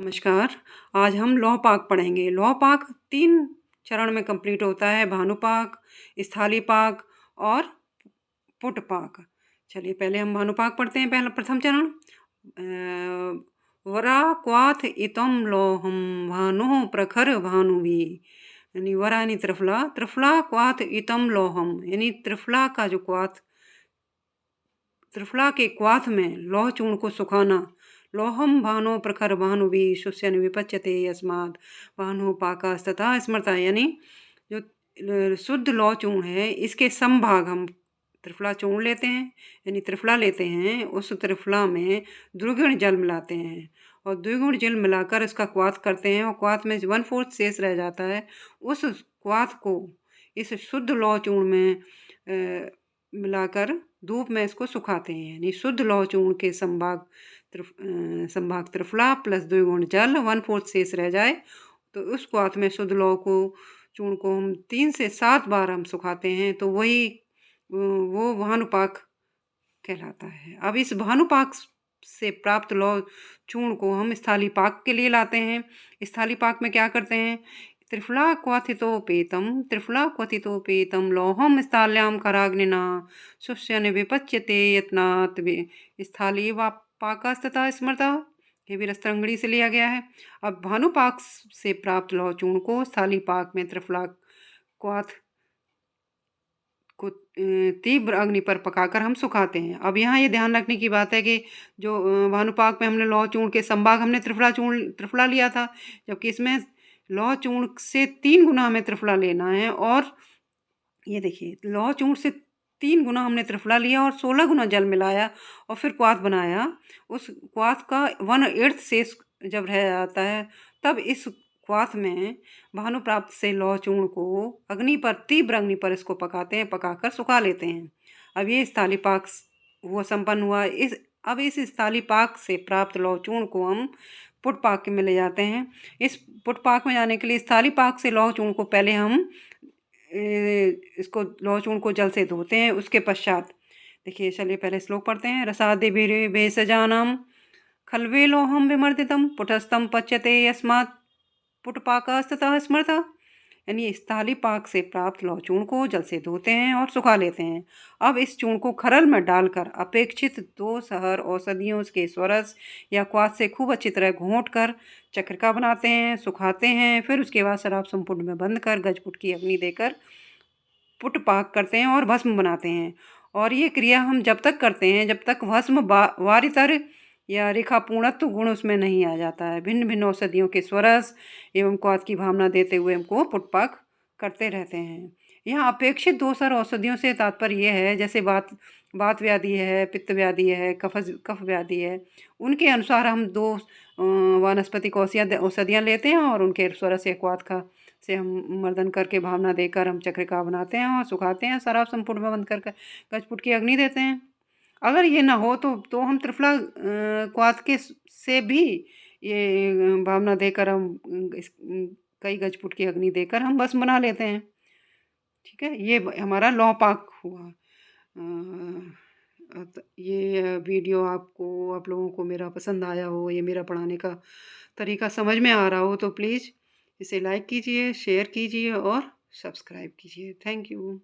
नमस्कार। आज हम लौह पाक पढ़ेंगे। लौह पाक 3 चरण में कंप्लीट होता है: भानुपाक, स्थाली पाक और पुट पाक। चलिए पहले हम भानुपाक पढ़ते हैं। पहला प्रथम चरण वरा क्वाथ इतम लोहम भानु प्रखर भानुवी, यानी वरा यानी त्रिफला, त्रिफला क्वाथ इतम लोहम, यानी त्रिफला का जो क्वाथ, त्रिफला के क्वाथ में लौह चूर्ण को सुखाना। लोहम भानो प्रखर भानुवी शुष्यन विपच्यते यस्मात् भानु पाकास्तथा स्मृता, यानी जो शुद्ध लौह चूर्ण है इसके समभाग हम त्रिफला चूर्ण लेते हैं, यानी त्रिफला लेते हैं। उस त्रिफला में द्विगुण जल मिलाते हैं और द्विगुण जल मिलाकर इसका क्वाथ करते हैं और क्वाथ में 1/4 शेष रह जाता है। उस क्वाथ को इस शुद्ध लौह चूर्ण में मिलाकर धूप में इसको सुखाते हैं, यानी शुद्ध लौह चूर्ण के संभाग त्रिफला प्लस द्विगुण जल 1/4 शेष रह जाए तो उस क्वाथ में शुद्ध लौह को चूर्ण को हम 3 से 7 बार हम सुखाते हैं, तो वो भानुपाक कहलाता है। अब इस भानुपाक से प्राप्त लौह चूर्ण को हम स्थाली पाक के लिए लाते हैं। स्थाली पाक में क्या करते हैं? त्रिफला क्वथितोपेतम लौहम स्थाल्याम कराग्निना शुष्यन विपच्यते यत्नात् स्थाली व पाकस्तथा स्मृता। ये भी रस्तरंगड़ी से लिया गया है। अब भानुपाक से प्राप्त लौह चूर्ण को स्थाली पाक में त्रिफला क्वाथ को तीव्र अग्नि पर पकाकर हम सुखाते हैं। अब यहाँ ये ध्यान रखने की बात है कि जो भानुपाक में हमने लौह चूर्ण के संभाग हमने त्रिफला लिया था, जबकि इसमें लौह चूर्ण से 3 गुना हमें त्रिफला लेना है। और ये देखिए, लौह चूर्ण से 3 गुना हमने त्रिफला लिया और 16 गुना जल मिलाया और फिर क्वाथ बनाया। उस क्वाथ का 1/8 शेष जब रह जाता है तब इस क्वाथ में भानु प्राप्त से लौह चूर्ण को तीव्र अग्नि पर इसको पकाते हैं, पकाकर सुखा लेते हैं। अब ये स्थाली पाक वो संपन्न हुआ। अब इस स्थाली पाक से प्राप्त लौह चूर्ण को हम पुट पाक में ले जाते हैं। इस पुट पाक में जाने के लिए स्थाली पाक से लौह चूर्ण को पहले हम इसको लौह चूर्ण को जल से धोते हैं। उसके पश्चात देखिए, चलिए पहले श्लोक पढ़ते हैं। रसादि भेषजानाम खल्वे लोहम विमर्दितम पुटस्थम पच्यते यस्मात् पुटपाकस्ततः स्मृता, यानी स्थाली पाक से प्राप्त लौह चूर्ण को जल से धोते हैं और सुखा लेते हैं। अब इस चूर्ण को खरल में डालकर अपेक्षित 2 सहर औषधियों के स्वरस या क्वाथ से खूब अच्छी तरह घोंट कर चक्रिका बनाते हैं, सुखाते हैं। फिर उसके बाद शराब संपुट में बंद कर गजपुट की अग्नि देकर पुट पाक करते हैं और भस्म बनाते हैं। और ये क्रिया हम जब तक करते हैं जब तक भस्म वारितर या रेखा पूर्णत्व गुण उसमें नहीं आ जाता है। भिन्न भिन्न औषधियों के स्वरस एवं क्वाथ की भावना देते हुए हमको पुटपाक करते रहते हैं। यहाँ अपेक्षित 2 सर औषधियों से तात्पर्य यह है, जैसे बात व्याधि है, पित्त व्याधि है, कफ व्याधि है, उनके अनुसार हम 2 वानस्पतिक औषधियाँ लेते हैं और उनके स्वरस या क्वाथ का से हम मर्दन करके भावना देकर हम चक्रिका बनाते हैं और सुखाते हैं। शराब संपुट में बंद कर गजपुट की अग्नि देते हैं। अगर ये ना हो तो हम त्रिफला क्वाथ के से भी ये भावना देकर हम कई गजपुट की अग्नि देकर हम भस्म बना लेते हैं। ठीक है, ये हमारा लौह पाक हुआ। ये वीडियो आप लोगों को मेरा पसंद आया हो, ये मेरा पढ़ाने का तरीका समझ में आ रहा हो तो प्लीज़ इसे लाइक कीजिए, शेयर कीजिए और सब्सक्राइब कीजिए। Thank you.